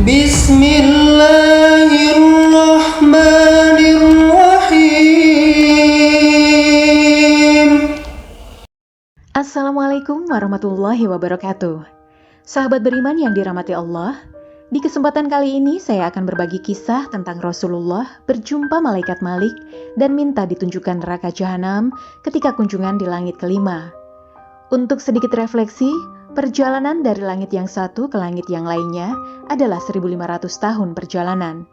Bismillahirrahmanirrahim. Assalamualaikum warahmatullahi wabarakatuh. Sahabat beriman yang dirahmati Allah, di kesempatan kali ini saya akan berbagi kisah tentang Rasulullah berjumpa malaikat Malik dan minta ditunjukkan neraka jahanam ketika kunjungan di langit kelima. Untuk sedikit refleksi, perjalanan dari langit yang satu ke langit yang lainnya adalah 1500 tahun perjalanan.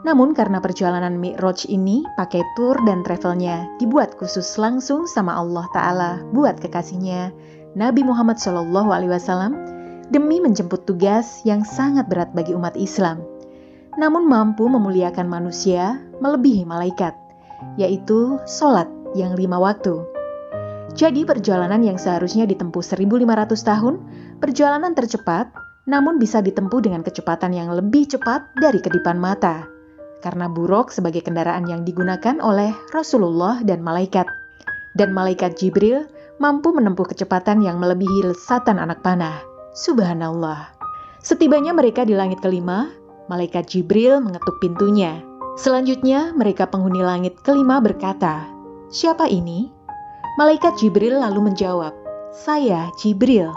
Namun karena perjalanan Mi'raj ini pakai tour dan travelnya dibuat khusus langsung sama Allah Ta'ala buat kekasihnya, Nabi Muhammad SAW, demi menjemput tugas yang sangat berat bagi umat Islam. Namun mampu memuliakan manusia melebihi malaikat, yaitu sholat yang 5 waktu. Jadi perjalanan yang seharusnya ditempuh 1500 tahun, perjalanan tercepat, namun bisa ditempuh dengan kecepatan yang lebih cepat dari kedipan mata. Karena buruk sebagai kendaraan yang digunakan oleh Rasulullah dan malaikat. Dan malaikat Jibril mampu menempuh kecepatan yang melebihi lesatan anak panah. Subhanallah. Setibanya mereka di langit kelima, malaikat Jibril mengetuk pintunya. Selanjutnya mereka penghuni langit kelima berkata, "Siapa ini?" Malaikat Jibril lalu menjawab, "Saya Jibril."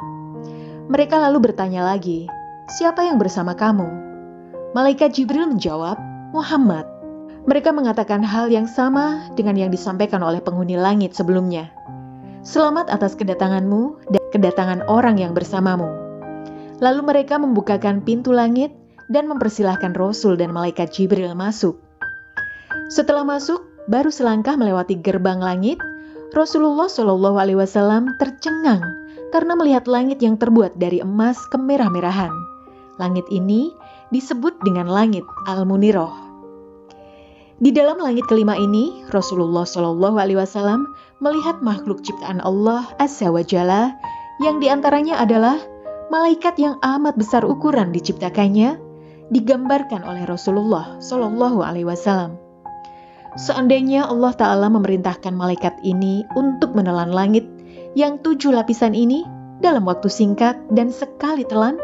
Mereka lalu bertanya lagi, "Siapa yang bersama kamu?" Malaikat Jibril menjawab, "Muhammad." Mereka mengatakan hal yang sama dengan yang disampaikan oleh penghuni langit sebelumnya. "Selamat atas kedatanganmu dan kedatangan orang yang bersamamu." Lalu mereka membukakan pintu langit dan mempersilahkan Rasul dan malaikat Jibril masuk. Setelah masuk, baru selangkah melewati gerbang langit, Rasulullah SAW tercengang karena melihat langit yang terbuat dari emas kemerah-merahan. Langit ini disebut dengan langit Al-Munirah. Di dalam langit kelima ini, Rasulullah SAW melihat makhluk ciptaan Allah Azza wa Jalla yang diantaranya adalah malaikat yang amat besar ukuran diciptakannya, digambarkan oleh Rasulullah SAW. Seandainya Allah Ta'ala memerintahkan malaikat ini untuk menelan langit yang 7 lapisan ini dalam waktu singkat dan sekali telan,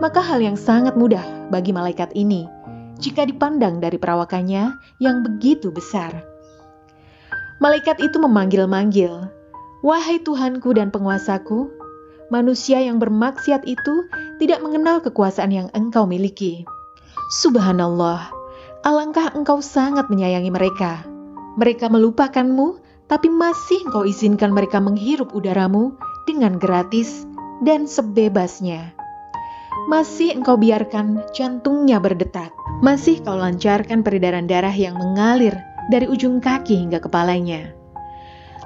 maka hal yang sangat mudah bagi malaikat ini jika dipandang dari perawakannya yang begitu besar. Malaikat itu memanggil-manggil, "Wahai Tuhanku dan penguasaku, manusia yang bermaksiat itu tidak mengenal kekuasaan yang Engkau miliki. Subhanallah, alangkah Engkau sangat menyayangi mereka. Mereka melupakanmu, tapi masih Engkau izinkan mereka menghirup udaramu dengan gratis dan sebebasnya. Masih Engkau biarkan jantungnya berdetak. Masih Kau lancarkan peredaran darah yang mengalir dari ujung kaki hingga kepalanya."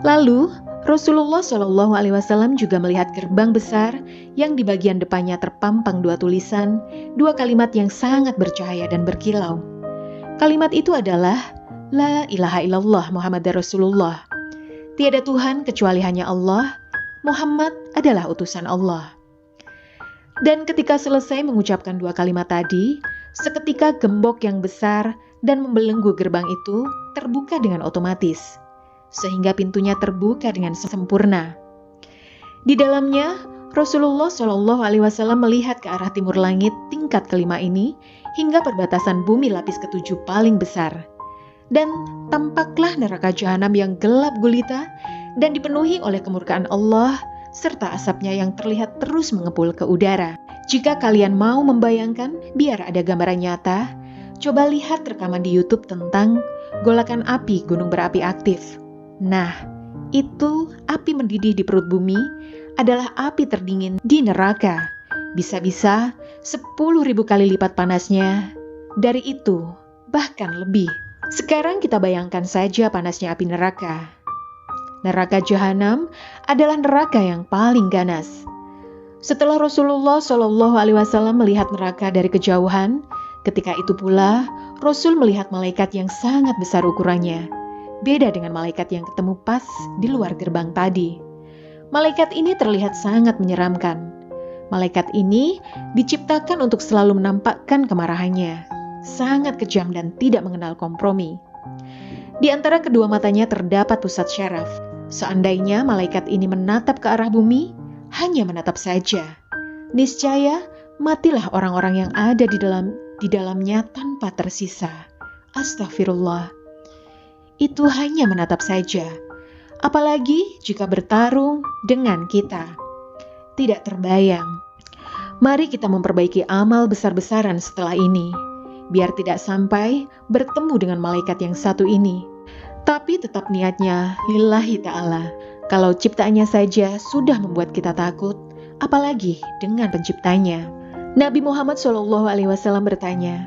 Lalu, Rasulullah SAW juga melihat gerbang besar yang di bagian depannya terpampang 2 tulisan, 2 kalimat yang sangat bercahaya dan berkilau. Kalimat itu adalah, "La ilaha illallah Muhammad Rasulullah." Tiada Tuhan kecuali hanya Allah, Muhammad adalah utusan Allah. Dan ketika selesai mengucapkan 2 kalimat tadi, seketika gembok yang besar dan membelenggu gerbang itu terbuka dengan otomatis, sehingga pintunya terbuka dengan sempurna. Di dalamnya, Rasulullah SAW melihat ke arah timur langit tingkat kelima ini hingga perbatasan bumi lapis ke-7 paling besar. Dan tampaklah neraka jahanam yang gelap gulita dan dipenuhi oleh kemurkaan Allah serta asapnya yang terlihat terus mengepul ke udara. Jika kalian mau membayangkan biar ada gambaran nyata, coba lihat rekaman di YouTube tentang golakan api gunung berapi aktif. Nah, itu api mendidih di perut bumi adalah api terdingin di neraka. Bisa-bisa 10.000 kali lipat panasnya dari itu, bahkan lebih. Sekarang kita bayangkan saja panasnya api neraka. Neraka jahanam adalah neraka yang paling ganas. Setelah Rasulullah SAW melihat neraka dari kejauhan, ketika itu pula Rasul melihat malaikat yang sangat besar ukurannya. Beda dengan malaikat yang ketemu pas di luar gerbang tadi. Malaikat ini terlihat sangat menyeramkan. Malaikat ini diciptakan untuk selalu menampakkan kemarahannya. Sangat kejam dan tidak mengenal kompromi. Di antara kedua matanya terdapat pusat syaraf. Seandainya malaikat ini menatap ke arah bumi, hanya menatap saja, niscaya matilah orang-orang yang ada di dalamnya tanpa tersisa. Astagfirullah. Itu hanya menatap saja. Apalagi jika bertarung dengan kita. Tidak terbayang. Mari kita memperbaiki amal besar-besaran setelah ini, biar tidak sampai bertemu dengan malaikat yang satu ini. Tapi tetap niatnya lillahi ta'ala. Kalau ciptaannya saja sudah membuat kita takut, apalagi dengan penciptanya. Nabi Muhammad SAW bertanya,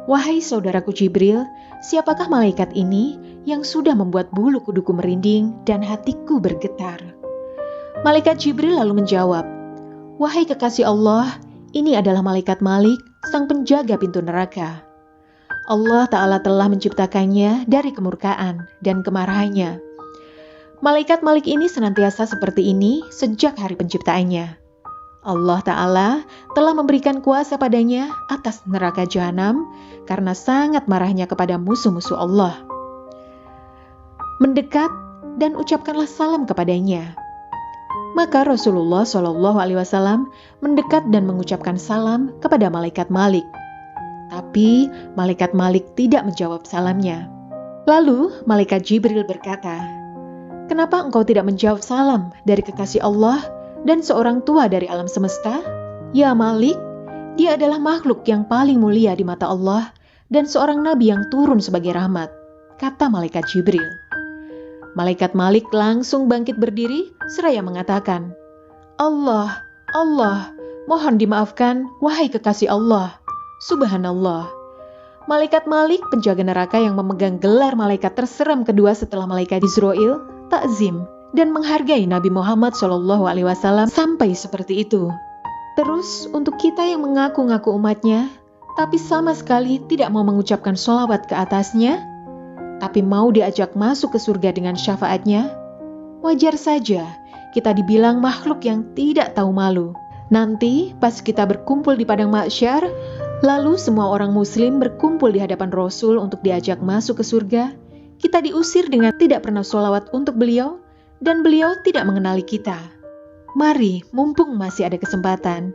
"Wahai saudaraku Jibril, siapakah malaikat ini yang sudah membuat bulu kuduku merinding dan hatiku bergetar?" Malaikat Jibril lalu menjawab, "Wahai kekasih Allah, ini adalah malaikat Malik, sang penjaga pintu neraka. Allah Ta'ala telah menciptakannya dari kemurkaan dan kemarahannya. Malaikat Malik ini senantiasa seperti ini sejak hari penciptaannya. Allah Ta'ala telah memberikan kuasa padanya atas neraka jahanam karena sangat marahnya kepada musuh-musuh Allah. Mendekat dan ucapkanlah salam kepadanya." Maka Rasulullah SAW mendekat dan mengucapkan salam kepada malaikat Malik. Tapi malaikat Malik tidak menjawab salamnya. Lalu malaikat Jibril berkata, "Kenapa engkau tidak menjawab salam dari kekasih Allah dan seorang tua dari alam semesta?" "Ya Malik, dia adalah makhluk yang paling mulia di mata Allah dan seorang nabi yang turun sebagai rahmat," kata malaikat Jibril. Malaikat Malik langsung bangkit berdiri seraya mengatakan, "Allah, Allah, mohon dimaafkan wahai kekasih Allah. Subhanallah." Malaikat Malik, penjaga neraka yang memegang gelar malaikat terseram kedua setelah malaikat Israel, takzim dan menghargai Nabi Muhammad SAW sampai seperti itu. Terus untuk kita yang mengaku-ngaku umatnya, tapi sama sekali tidak mau mengucapkan sholawat ke atasnya, tapi mau diajak masuk ke surga dengan syafaatnya, wajar saja kita dibilang makhluk yang tidak tahu malu. Nanti pas kita berkumpul di padang mahsyar, lalu semua orang muslim berkumpul di hadapan Rasul untuk diajak masuk ke surga, kita diusir dengan tidak pernah sholawat untuk beliau, dan beliau tidak mengenali kita. Mari, mumpung masih ada kesempatan,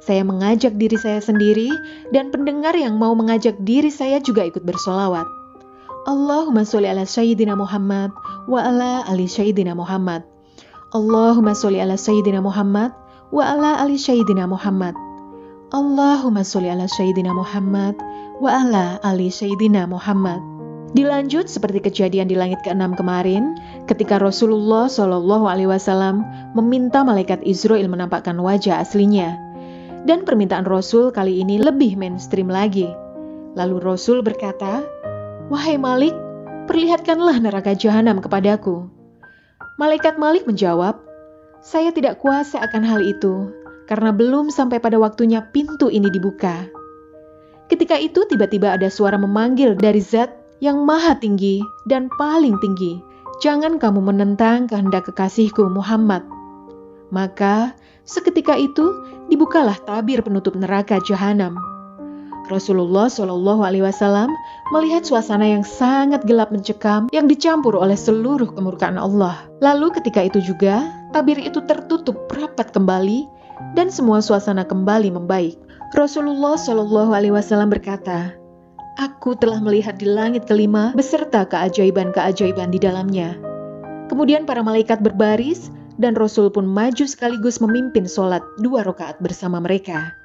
saya mengajak diri saya sendiri dan pendengar yang mau mengajak diri saya juga ikut bersolawat. Allahumma sholli ala sayyidina Muhammad wa ala ali sayyidina Muhammad. Allahumma sholli ala sayyidina Muhammad wa ala ali sayyidina Muhammad. Allahumma sholli ala sayyidina Muhammad wa ala ali sayyidina Muhammad. Dilanjut seperti kejadian di langit ke-6 kemarin, ketika Rasulullah SAW meminta malaikat Israel menampakkan wajah aslinya. Dan permintaan Rasul kali ini lebih mainstream lagi. Lalu Rasul berkata, "Wahai Malik, perlihatkanlah neraka jahanam kepadaku." Malaikat Malik menjawab, "Saya tidak kuasa akan hal itu, karena belum sampai pada waktunya pintu ini dibuka." Ketika itu tiba-tiba ada suara memanggil dari Zat yang maha tinggi dan paling tinggi, "Jangan kamu menentang kehendak kekasihku Muhammad." Maka seketika itu dibukalah tabir penutup neraka jahanam. Rasulullah SAW melihat suasana yang sangat gelap mencekam yang dicampur oleh seluruh kemurkaan Allah. Lalu ketika itu juga tabir itu tertutup rapat kembali dan semua suasana kembali membaik. Rasulullah SAW berkata, "Aku telah melihat di langit kelima beserta keajaiban-keajaiban di dalamnya." Kemudian para malaikat berbaris dan Rasul pun maju sekaligus memimpin sholat 2 rakaat bersama mereka.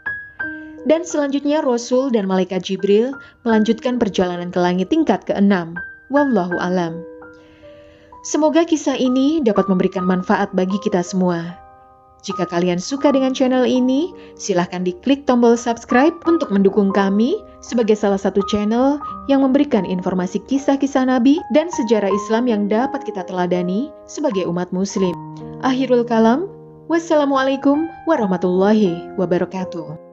Dan selanjutnya Rasul dan Malaikat Jibril melanjutkan perjalanan ke langit tingkat ke-6. Wallahu alam. Semoga kisah ini dapat memberikan manfaat bagi kita semua. Jika kalian suka dengan channel ini, silahkan diklik tombol subscribe untuk mendukung kami sebagai salah satu channel yang memberikan informasi kisah-kisah Nabi dan sejarah Islam yang dapat kita teladani sebagai umat muslim. Akhirul kalam, wassalamualaikum warahmatullahi wabarakatuh.